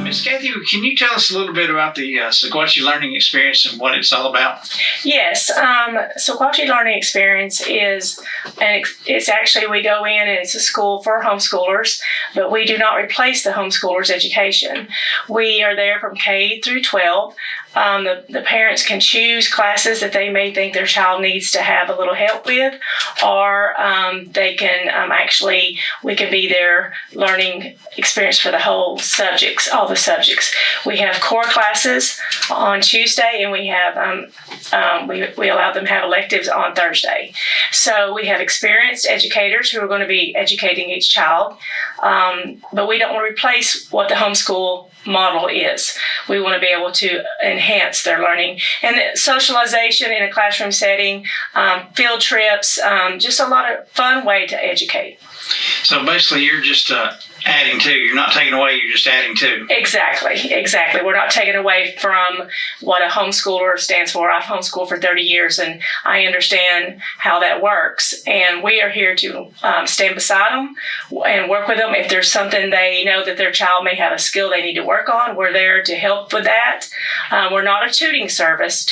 Ms. Kathy, can you tell us a little bit about the Sequatchie Learning Experience and what it's all about? Yes, Sequatchie Learning Experience it's actually, we go in and it's a school for homeschoolers, but we do not replace the homeschoolers' education. We are there from K through 12. The parents can choose classes that they may think their child needs to have a little help with, or they can we can be their learning experience for the whole subjects, all the subjects. We have core classes on Tuesday, and we have we allow them to have electives on Thursday. So we have experienced educators who are going to be educating each child, but we don't want to replace what the homeschool model is. We want to be able to enhance their learning and socialization in a classroom setting, field trips, just a lot of fun way to educate. So basically you're just adding to, you're not taking away, you're just adding to. Exactly. We're not taking away from what a homeschooler stands for. I've homeschooled for 30 years and I understand how that works. And we are here to stand beside them and work with them. If there's something they know that their child may have a skill they need to work on, we're there to help with that. We're not a tutoring service,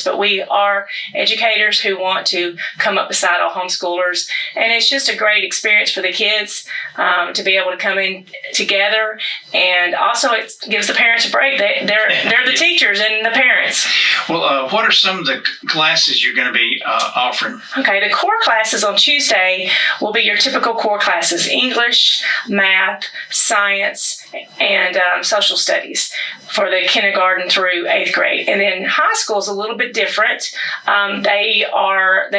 but we are educators who want to come up beside all homeschoolers. And it's just a great experience for the kids to be able to come in together, and also it gives the parents a break. They're the teachers and the parents. Well, what are some of the classes you're going to be offering? Okay, the core classes on Tuesday will be your typical core classes: English, math, science, and social studies for the kindergarten through 8th grade. And then high school is a little bit different. They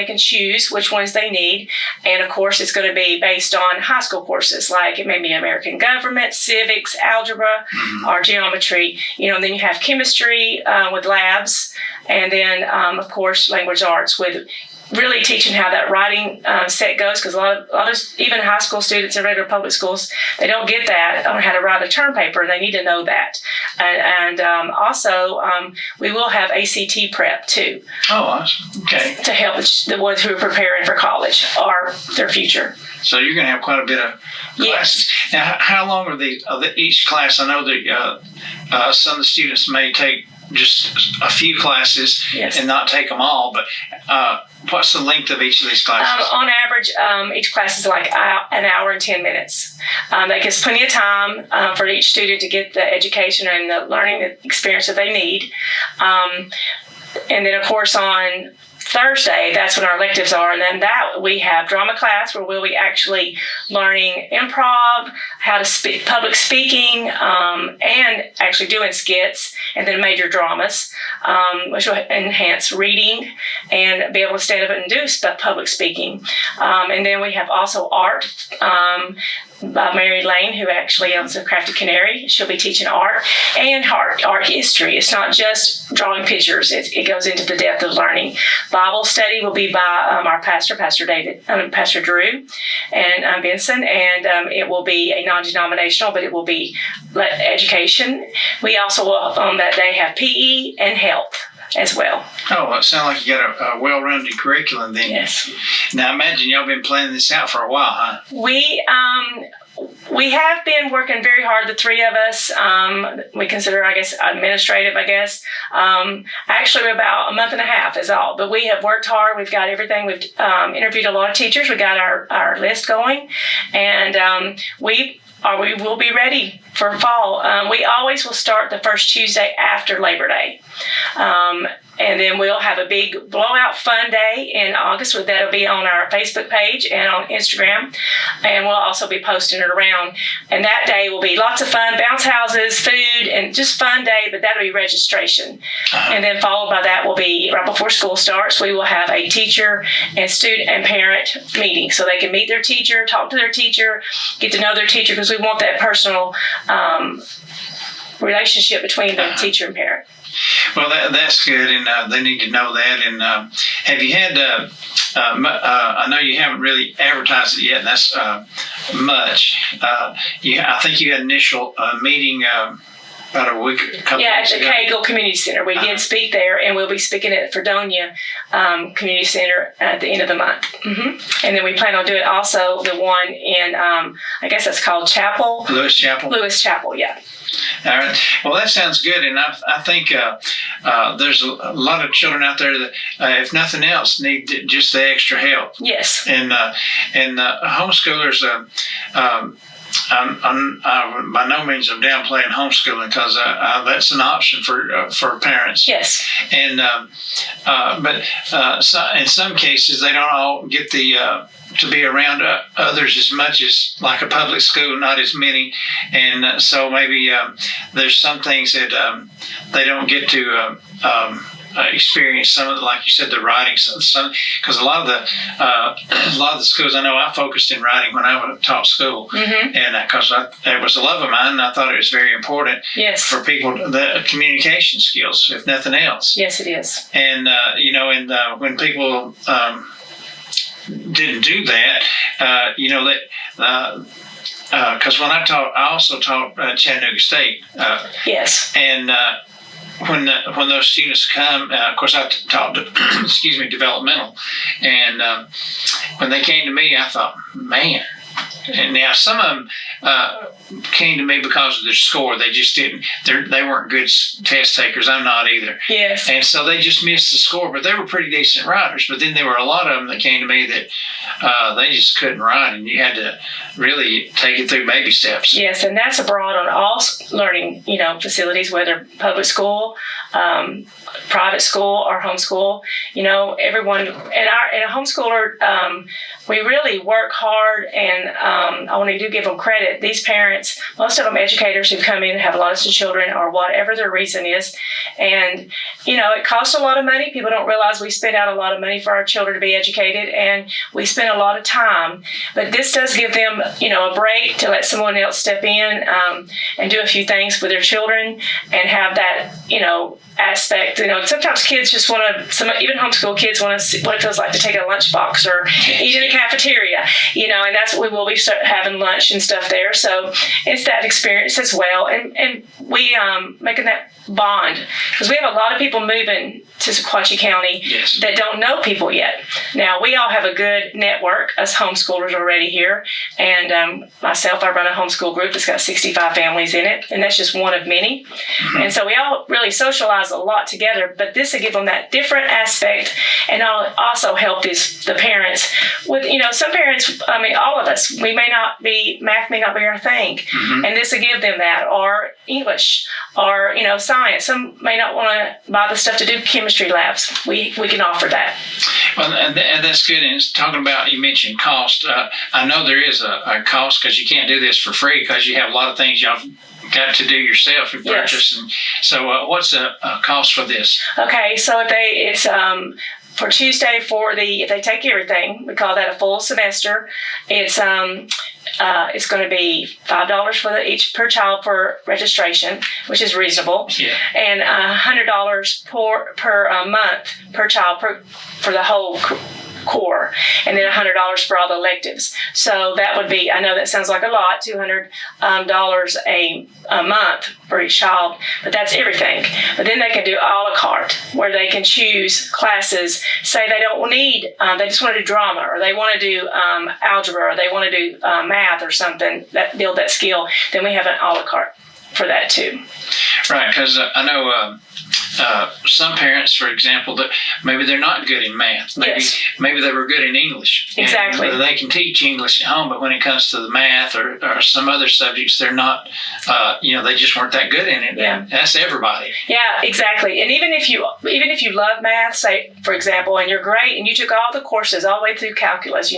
can choose which ones they need, and of course it's going to be based on high school courses, like it may be American government, civics, algebra, or geometry. And then you have chemistry with labs, and then of course language arts with really teaching how that writing set goes, because a lot of even high school students in regular public schools, they don't get that on how to write a term paper, and they need to know that. And also we will have ACT prep too. Oh, awesome. Okay. To help the ones who are preparing for college or their future. So you're going to have quite a bit of classes. Yes. Now, how long are each class? I know that some of the students may take just a few classes and not take them all, but what's the length of each of these classes? On average, each class is like an hour and 10 minutes. That gives plenty of time for each student to get the education and the learning experience that they need. And then, of course, on Thursday, that's when our electives are, and then that we have drama class where we'll be actually learning improv, how to speak, public speaking, and actually doing skits, and then major dramas, which will enhance reading and be able to stand up and do public speaking. And then we have also art by Mary Lane, who actually owns the Crafty Canary. She'll be teaching art and art history. It's not just drawing pictures. It goes into the depth of learning. Bible study will be by our pastor, Pastor Drew, and Benson, and it will be a non-denominational, but it will be education. We also will on that day have PE and health as well. Oh, well, it sounds like you got a well-rounded curriculum then. Yes. Now, I imagine y'all been planning this out for a while, huh? We have been working very hard, the three of us. We consider, administrative, actually about a month and a half is all. But we have worked hard. We've got everything. We've interviewed a lot of teachers. We got our list going. And we will be ready for fall. We always will start the first Tuesday after Labor Day. And then we'll have a big blowout fun day in August. That'll be on our Facebook page and on Instagram. And we'll also be posting it around. And that day will be lots of fun, bounce houses, food, and just fun day, but that'll be registration. And then followed by that will be right before school starts, we will have a teacher and student and parent meeting. So they can meet their teacher, talk to their teacher, get to know their teacher, because we want that personal relationship between the teacher and parent. Well, that's good, and they need to know that. And have you had, I know you haven't really advertised it yet, and that's much. I think you had an initial meeting about a week, a couple at weeks the ago. Cagle Community Center. We did speak there, and we'll be speaking at Fredonia Community Center at the end of the month. And then we plan on doing also the one in, I guess that's called Chapel. Lewis Chapel. Lewis Chapel, yeah. All right. Well, that sounds good, and I think there's a lot of children out there that, if nothing else, need just the extra help. Yes. And homeschoolers. I'm by no means I'm downplaying homeschooling, because that's an option for parents. Yes. And but in some cases they don't all get the to be around others as much as like a public school, not as many, and so maybe there's some things that they don't get to experience. Some of the, like you said, the writing, some because a lot of the schools I know, I focused in writing when I taught school, and because it was a love of mine, and I thought it was very important. Yes. For people, the communication skills, if nothing else. Yes, it is. And when people didn't do that, because when I taught, I also taught Chattanooga State. Yes. And when those students come, of course I taught developmental, and when they came to me, I thought, man. And now some of them came to me because of their score. They just didn't. They weren't good test takers. I'm not either. Yes. And so they just missed the score, but they were pretty decent writers. But then there were a lot of them that came to me that they just couldn't write, and you had to really take it through baby steps. Yes, and that's abroad on all learning, facilities, whether public school, private school, or homeschool. Everyone, and a homeschooler, we really work hard, and I do give them credit. These parents, most of them educators who come in, have lots of children, or whatever their reason is, and it costs a lot of money. People don't realize we spend out a lot of money for our children to be educated, and we spend a lot of time. But this does give them, a break to let someone else step in and do a few things with their children, and have that, aspect. Sometimes kids just want to. Even homeschool kids want to see what it feels like to take a lunchbox or eat in the cafeteria. And that's what we will be having lunch and stuff there. So it's that experience as well, and we making that bond, because we have a lot of people moving to Sequatchie County that don't know people yet. Now, we all have a good network as homeschoolers already here, and myself, I run a homeschool group that's got 65 families in it, and that's just one of many. And so we all really socialize a lot together, but this will give them that different aspect, and also help the parents with, some parents, all of us, math may not be our thing, and this will give them that, or English, or, science. Some may not want to buy the stuff to do chemistry labs. We can offer that. Well, and that's good. And it's talking about, you mentioned cost. I know there is a cost, because you can't do this for free, because you have a lot of things y'all got to do yourself and purchase. And so what's the cost for this? Okay, so it's for Tuesday if they take everything, we call that a full semester. It's going to be $5 for each per child for registration, which is reasonable, and $100 per month per child for the whole core, and then $100 for all the electives. So that would be, I know that sounds like a lot, $200 a month for each child, but that's everything. But then they can do a la carte, where they can choose classes. Say they don't need, they just want to do drama, or they want to do algebra, or they want to do math or something that build that skill. Then we have an a la carte for that too. Right, because I know some parents, for example, that maybe they're not good in math. Maybe they were good in English. Exactly. And they can teach English at home, but when it comes to the math or some other subjects, they're not. They just weren't that good in it. Yeah. That's everybody. Yeah, exactly. And even if you love math, say for example, and you're great, and you took all the courses all the way through calculus,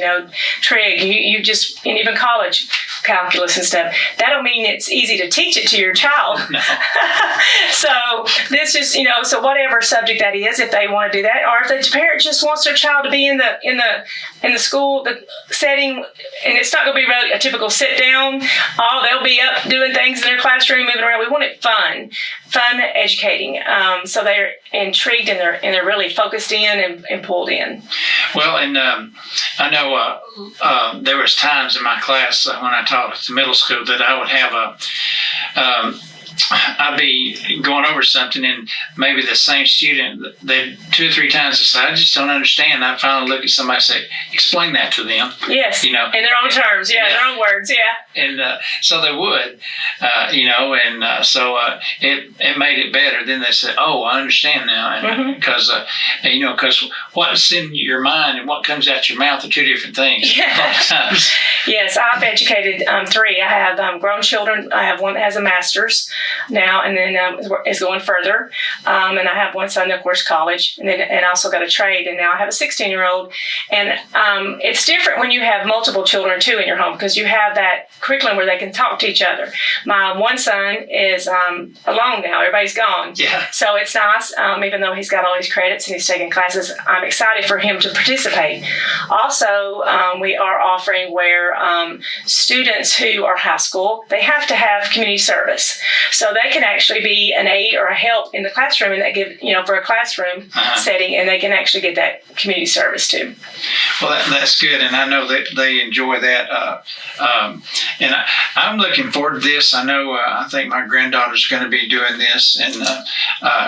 trig, and even college calculus and stuff, that don't mean it's easy to teach it to your child. No. So this just, so whatever subject that is, if they want to do that, or if the parent just wants their child to be in the school setting, and it's not going to be really a typical sit down. They'll be up doing things in their classroom, moving around. We want it fun educating. So they're intrigued, and they're really focused in and pulled in. Well, and I know there was times in my class when I taught at the middle school that I would have I'd be going over something, and maybe the same student, they 2 or 3 times they say, I just don't understand. I finally look at somebody and say, explain that to them. Yes, in their own terms, in their own words, And so they would, so it made it better. Then they said, oh, I understand now. And because, because what's in your mind and what comes out your mouth are 2 different things. Yes, I've educated 3. I have grown children. I have one that has a master's now, and then is going further. And I have one son that, of course, college, and also got a trade. And now I have a 16-year-old. And it's different when you have multiple children too in your home, because you have that curriculum where they can talk to each other. My one son is alone now; everybody's gone. Yeah. So it's nice, even though he's got all these credits and he's taking classes. I'm excited for him to participate. Also, we are offering where students who are high school, they have to have community service. So they can actually be an aid or a help in the classroom, and they give, for a classroom setting, and they can actually get that community service too. Well, that's good, and I know that they enjoy that. And I'm looking forward to this. I know, I think my granddaughter's going to be doing this and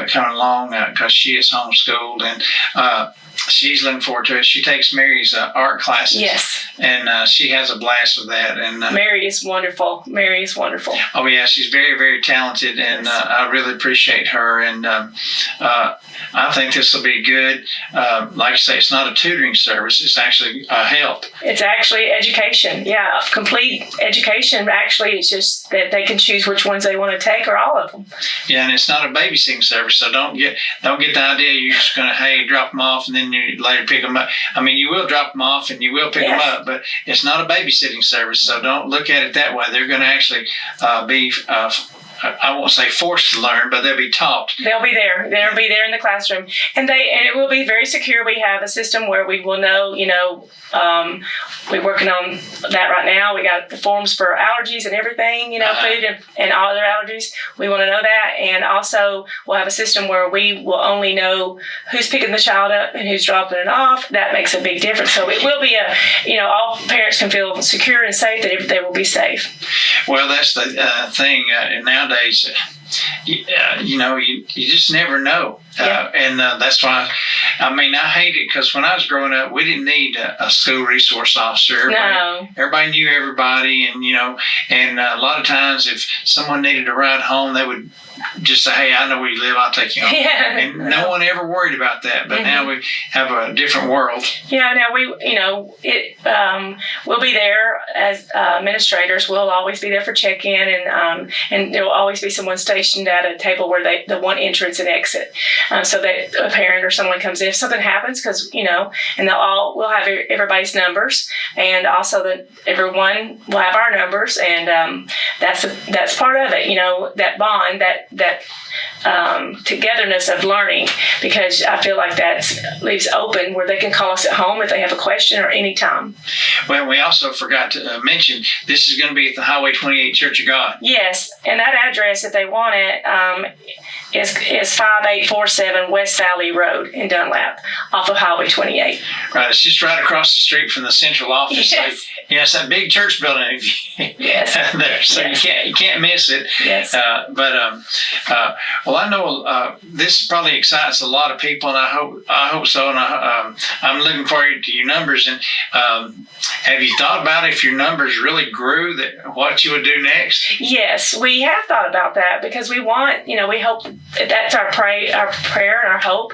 coming along because she is homeschooled, and she's looking forward to it. She takes Mary's art classes. Yes. And she has a blast with that. And Mary is wonderful. Mary is wonderful. Oh, yeah. She's very, very talented, and I really appreciate her. And I think this will be good. Like I say, it's not a tutoring service. It's actually help. It's actually education. Yeah, complete education. Actually, it's just that they can choose which ones they want to take, or all of them. Yeah, and it's not a babysitting service. So don't get the idea you're just going to, drop them off and then you later pick them up. I mean, you will drop them off and you will pick them up, but it's not a babysitting service. So don't look at it that way. They're going to actually be I won't say forced to learn, but they'll be taught. They'll be there. They'll be there in the classroom, and it will be very secure. We have a system where we will know. We're working on that right now. We got the forms for allergies and everything. Food and all other allergies. We want to know that, and also we'll have a system where we will only know who's picking the child up and who's dropping it off. That makes a big difference. So it will be all parents can feel secure and safe that they will be safe. Well, that's the thing nowadays. You just never know. And that's why, I hate it, because when I was growing up, we didn't need a school resource officer. Everybody knew everybody, and a lot of times if someone needed a ride home, they would just say, hey, I know where you live, I'll take you home. Yeah. And no one ever worried about that, but now we have a different world. Yeah, now we'll be there as administrators. We'll always be there for check-in, and there will always be someone stationed at a table where the one entrance and exit, so that a parent or someone comes in if something happens, because and we'll have everybody's numbers, and also that everyone will have our numbers, and that's part of it. That bond, that togetherness of learning, because I feel like that leaves open where they can call us at home if they have a question or anytime. Well, we also forgot to mention this is going to be at the Highway 28 Church of God. Yes, and that address, if they want it, is 5847 West Valley Road in Dunlap, off of Highway 28. Right, it's just right across the street from the central office. Yes. So, it's that big church building. Yes. There, so you can't miss it. Yes. Well, I know this probably excites a lot of people, and I hope so. And I'm looking forward to your numbers. And have you thought about if your numbers really grew, what you would do next? Yes, we have thought about that, because we want, we hope that's our prayer and our hope.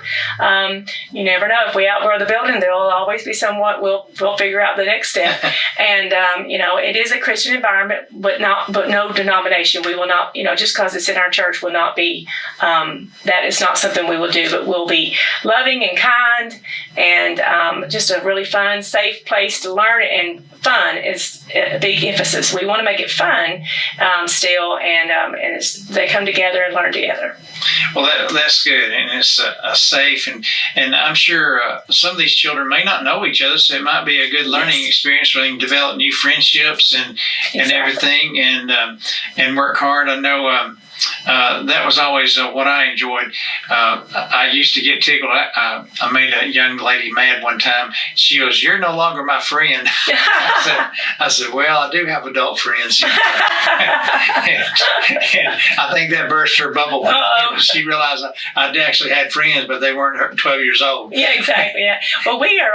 You never know, if we outgrow the building, there will always be someone. We'll figure out the next step. And it is a Christian environment, but no denomination. We will not, just because it's in our church, will not be. That is not something we will do, but we'll be loving and kind, and just a really fun, safe place to learn. And fun is a big emphasis. We want to make it fun still, and they come together and learn together. Well, that's good, and it's safe, and I'm sure some of these children may not know each other, so it might be a good learning experience where they can develop new friendships and everything, and work hard. I know that was always what I enjoyed. I used to get tickled. I made a young lady mad one time. She goes, "You're no longer my friend." I said, "Well, I do have adult friends." And I think that burst her bubble. She realized I actually had friends, but they weren't 12 years old. Yeah, exactly. Yeah. Well, we are.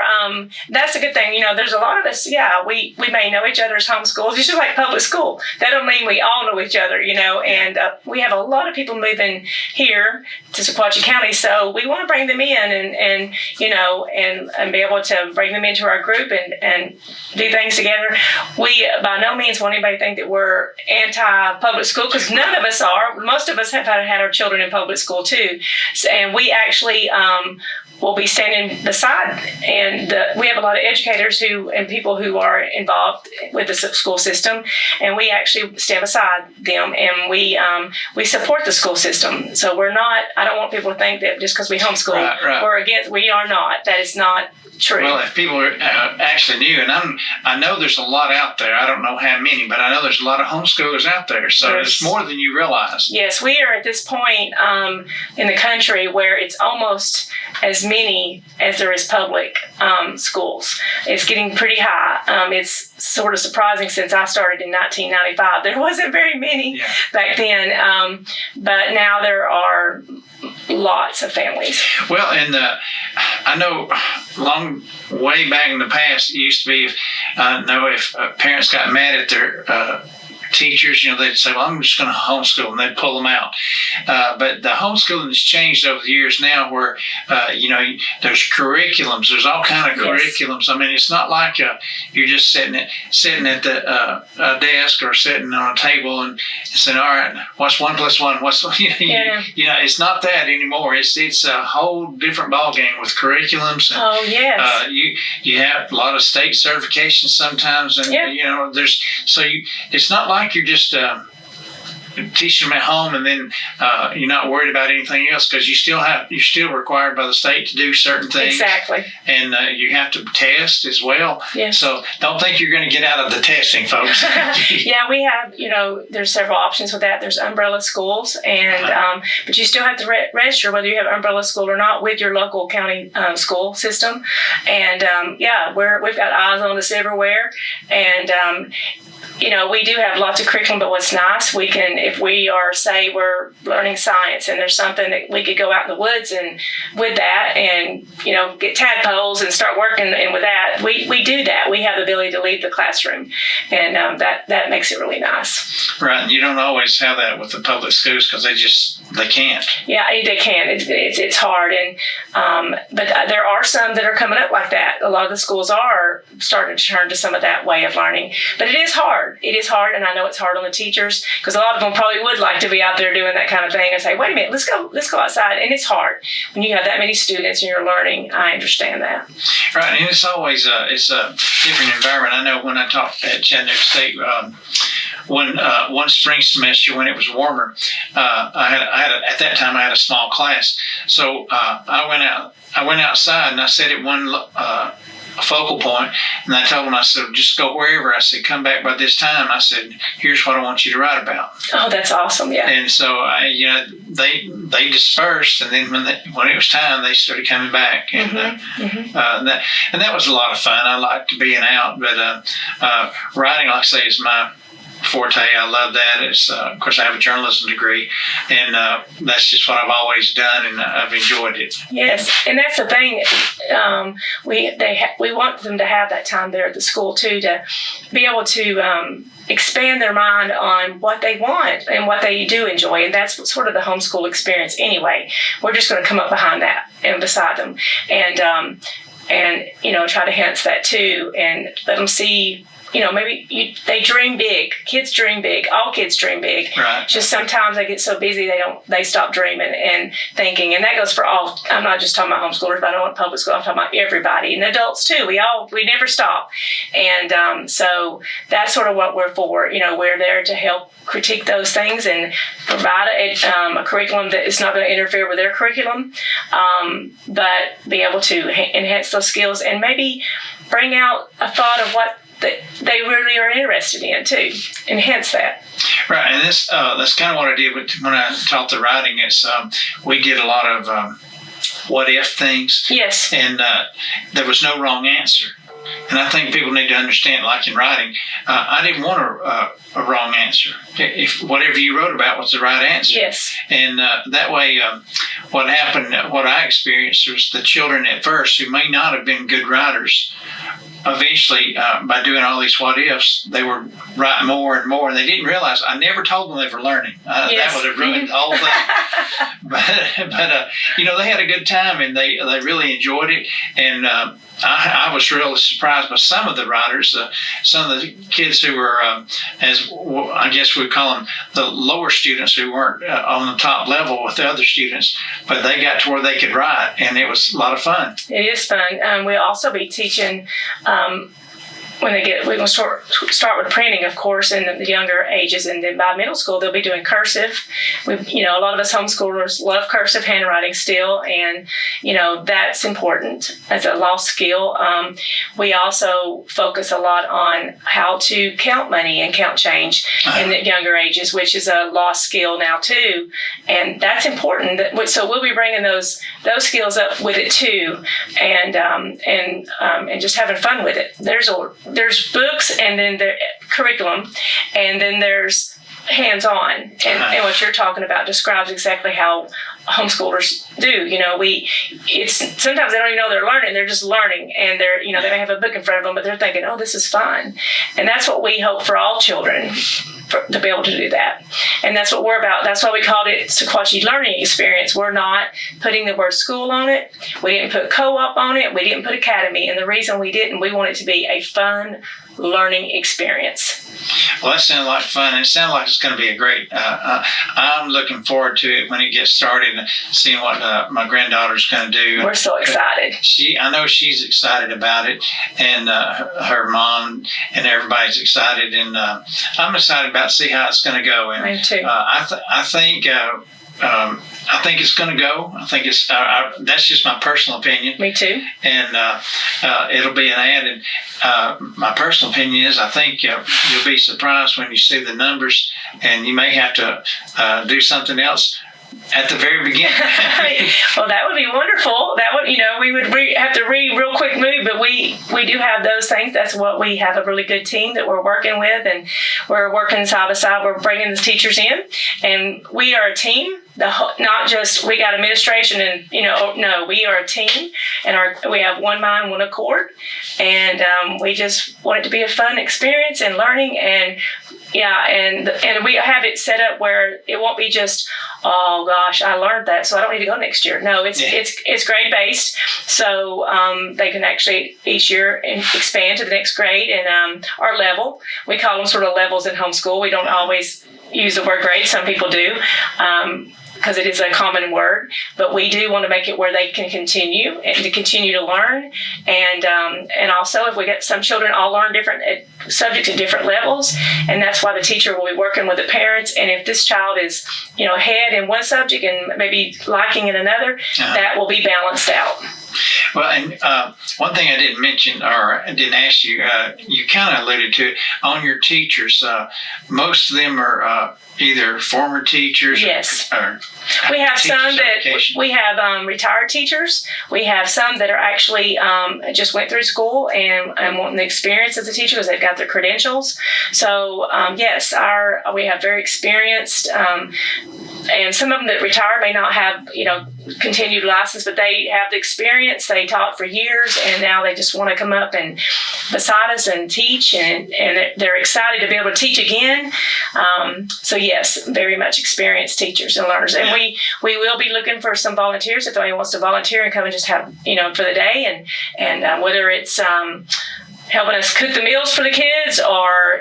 That's a good thing. There's a lot of us. Yeah, we may know each other's homeschools. It's just like public school. That don't mean we all know each other. And we have a lot of people moving here to Sequatchie County, so we want to bring them in and be able to bring them into our group and do things together. We by no means want anybody to think that we're anti-public school, because none of us are. Most of us have had our children in public school too, and we actually will be standing beside, and we have a lot of educators and people who are involved with the school system, and we actually stand beside them, and we support the school system. So we're not. I don't want people to think that just because we homeschool, right. we're against. We are not. That is not true. Well, if people actually knew, and I know there's a lot out there. I don't know how many, but I know there's a lot of homeschoolers out there. So it's more than you realize. Yes, we are at this point in the country where it's almost as many as there is public schools. It's getting pretty high. It's sort of surprising, since I started in 1995. There wasn't very many back then, but now there are lots of families. Well, and I know way back in the past, it used to be if parents got mad at their teachers, they'd say, "Well, I'm just going to homeschool," and they'd pull them out. But the homeschooling has changed over the years now, where there's curriculums. There's all kind of curriculums. I mean, it's not like you're just sitting at the desk or sitting on a table and saying, "All right, what's 1 + 1? What's it's not that anymore. It's a whole different ballgame with curriculums. And, you have a lot of state certifications sometimes, and it's not like you're just teaching them at home and then you're not worried about anything else, because you're still required by the state to do certain things. Exactly. And you have to test as well. Yes. So don't think you're going to get out of the testing, folks. Yeah, we have, there's several options with that. There's umbrella schools, and but you still have to register whether you have umbrella school or not with your local county school system. And we've got eyes on us everywhere. And we do have lots of curriculum, but what's nice, we can, if we are, say, we're learning science and there's something that we could go out in the woods and with that and, get tadpoles and start working, and with that, we do that. We have the ability to leave the classroom, and that makes it really nice. Right, and you don't always have that with the public schools, because they can't. Yeah, they can. It's hard, and but there are some that are coming up like that. A lot of the schools are starting to turn to some of that way of learning, but it is hard. It is hard, and I know it's hard on the teachers, because a lot of them probably would like to be out there doing that kind of thing and say, "Wait a minute, let's go outside." And it's hard when you have that many students and you're learning. I understand that. Right, and it's always it's a different environment. I know when I taught at Chattanooga State, one spring semester when it was warmer, at that time I had a small class, so I went outside and I sat at one focal point, and I told them, I said, "Just go wherever." I said, "Come back by this time." I said, "Here's what I want you to write about." Oh, that's awesome! Yeah. And so they dispersed, and then when it was time, they started coming back, and that was a lot of fun. I liked being out, but writing, like I say, is my forte. I love that. It's of course I have a journalism degree, and that's just what I've always done, and I've enjoyed it. Yes, and that's the thing. We want them to have that time there at the school too, to be able to expand their mind on what they want and what they do enjoy, and that's sort of the homeschool experience anyway. We're just going to come up behind that and beside them, and try to enhance that too, and let them see. They dream big. Kids dream big. All kids dream big. Right. Just sometimes they get so busy they stop dreaming and thinking. And that goes for all. I'm not just talking about homeschoolers, but I don't want public school. I'm talking about everybody, and adults too. We never stop. And so that's sort of what we're for. We're there to help critique those things and provide a curriculum that is not going to interfere with their curriculum, but be able to enhance those skills and maybe bring out a thought of what that they really are interested in too. Enhance that. Right, and that's kind of what I did when I taught the writing. We did a lot of what if things. Yes. And there was no wrong answer. And I think people need to understand, like in writing, I didn't want a wrong answer. If whatever you wrote about was the right answer. Yes. And that way, what happened, what I experienced was the children at first who may not have been good writers, eventually, by doing all these what ifs, they were writing more and more, and they didn't realize I never told them they were learning. Yes. That would have ruined the whole thing. but they had a good time, and they really enjoyed it. And I was really surprised by some of the writers, some of the kids who were, as I guess we call them, the lower students who weren't on the top level with the other students, but they got to where they could write, and it was a lot of fun. It is fun. We'll also be teaching. We're going to start with printing, of course, in the younger ages, and then by middle school they'll be doing cursive. A lot of us homeschoolers love cursive handwriting still, and that's important as a lost skill. We also focus a lot on how to count money and count change in the younger ages, which is a lost skill now too, and that's important. So we'll be bringing those skills up with it too, and just having fun with it. There's books, and then the curriculum, and then there's hands-on. And what you're talking about describes exactly how homeschoolers do. It's sometimes they don't even know they're learning. They're just learning, and they may have a book in front of them, but they're thinking, oh, this is fun. And that's what we hope for all children, to be able to do that. And that's what we're about. That's why we called it Sequatchie Learning Experience. We're not putting the word school on it. We didn't put co-op on it. We didn't put academy. And the reason we didn't, we want it to be a fun learning experience. Well, that sounds like fun. And it sounds like it's going to be a great, I'm looking forward to it when it gets started and seeing what my granddaughter's going to do. We're so excited. I know she's excited about it, and her mom and everybody's excited, and I'm excited about to see how it's going to go. And Me too. I think it's going to go. I think it's that's just my personal opinion. Me too. And it'll be an ad. And my personal opinion is I think you'll be surprised when you see the numbers, and you may have to do something else at the very beginning. Well, that would be wonderful. That would, we would have to real quick move, but we do have those things. That's what we have, a really good team that we're working with, and we're working side by side. We're bringing the teachers in, and we are a team. Not just we got administration and no, we are a team, and we have one mind, one accord, and we just want it to be a fun experience and learning, and we have it set up where it won't be just, oh gosh, I learned that, so I don't need to go next year. No, it's grade based, so they can actually each year expand to the next grade and our level. We call them sort of levels in homeschool. We don't always use the word grade. Some people do. Because it is a common word, but we do want to make it where they can continue to learn, and also if we get some children all learn different subjects at different levels, and that's why the teacher will be working with the parents. And if this child is ahead in one subject and maybe liking in another, that will be balanced out. Well, and one thing I didn't mention or didn't ask you, you kind of alluded to it, on your teachers. Most of them are either former teachers. Yes. Or we have some that we have retired teachers. We have some that are actually just went through school and wanting the experience as a teacher because they've got their credentials. So yes, we have very experienced, and some of them that retire may not have continued license, but they have the experience. They taught for years, and now they just want to come up and beside us and teach, and they're excited to be able to teach again. So yes, very much experienced teachers and learners, and we will be looking for some volunteers if anyone wants to volunteer and come and just have for the day, and whether it's helping us cook the meals for the kids or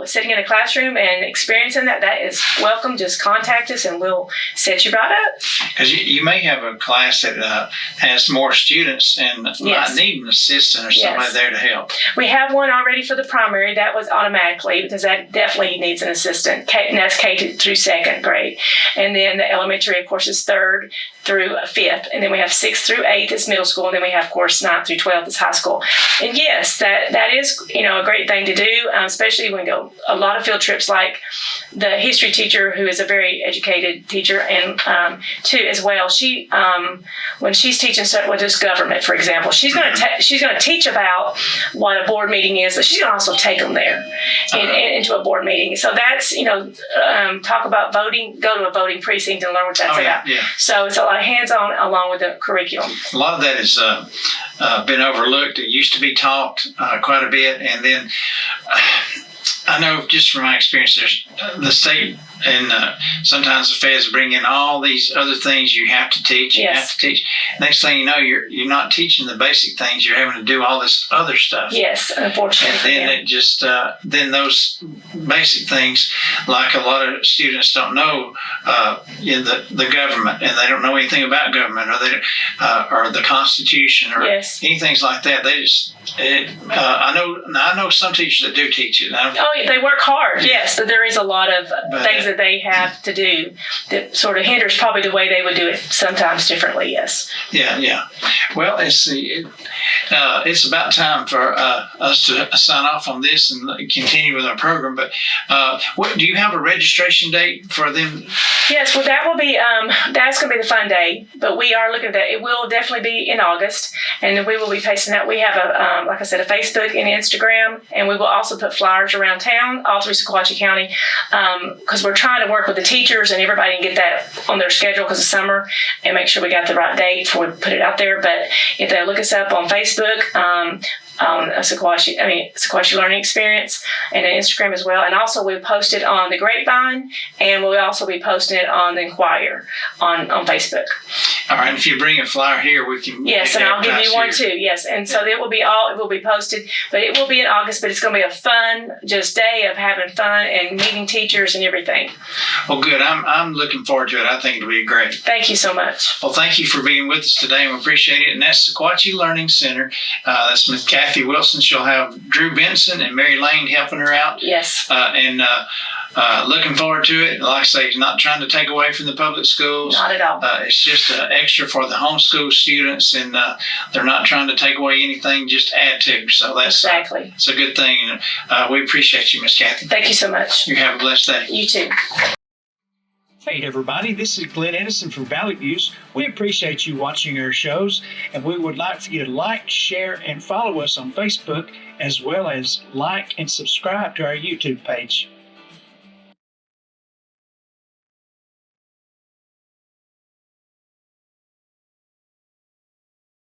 sitting in a classroom and experiencing that is welcome. Just contact us and we'll set you right up. Because you may have a class that has more students and might need an assistant or somebody there to help. We have one already for the primary. That was automatically because that definitely needs an assistant, and that's K through second grade. And then the elementary, of course, is third through fifth, and then we have 6th through 8th is middle school, and then we have, of course, 9th through 12th is high school. And yes, that that is, a great thing to do, especially when we go a lot of field trips. Like the history teacher, who is a very educated teacher, and too as well. She when she's teaching with this government, for example, she's going to teach about what a board meeting is, but she's going to also take them there into a board meeting. So that's talk about voting, go to a voting precinct and learn what that's about. Yeah. So it's a lot of hands-on along with the curriculum. A lot of that has been overlooked. It used to be taught quite a bit, and then I know just from my experience, there's the state and sometimes the feds bring in all these other things you have to teach. You have to teach. Next thing you know, you're not teaching the basic things. You're having to do all this other stuff. Yes, unfortunately. And then it just then those basic things, like a lot of students don't know the government, and they don't know anything about government, or the Constitution, or anything like that. They just I know some teachers that do teach it. They work hard. Yes, but there is a lot of things that they have to do that sort of hinders probably the way they would do it sometimes differently. Yes. Yeah. Well, it's about time for us to sign off on this and continue with our program. But what do you have a registration date for them? Yes. Well, that will be that's going to be the fun day. But we are looking at that. It will definitely be in August, and we will be pasting that. We have like I said, a Facebook and Instagram, and we will also put flyers around town, all through Sequatchie County, because we're trying to work with the teachers and everybody and get that on their schedule because of summer, and make sure we got the right date before we put it out there. But if they look us up on Facebook, a Sequatchie Learning Experience, and an Instagram as well. And also we post it on the Grapevine, and we'll also be posting it on the Inquirer on Facebook. All right, if you bring a flyer here, we can. Yes, and I'll give you one too. Yes, and so it will be posted, but it will be in August. But it's going to be a fun day of having fun and meeting teachers and everything. Well, good. I'm looking forward to it. I think it'll be great. Thank you so much. Well, thank you for being with us today, and we appreciate it. And that's Sequatchie Learning Center. That's Ms. Kathy Wilson. She'll have Drew Benson and Mary Lane helping her out. Yes. Looking forward to it. Like I say, not trying to take away from the public schools. Not at all. It's just extra for the homeschool students, and they're not trying to take away anything, just add to. So that's exactly. It's a good thing. We appreciate you, Miss Kathy. Thank you so much. You have a blessed day. You too. Hey everybody, this is Glenn Edison from Valley Views. We appreciate you watching our shows, and we would like for you to like, share, and follow us on Facebook, as well as like and subscribe to our YouTube page.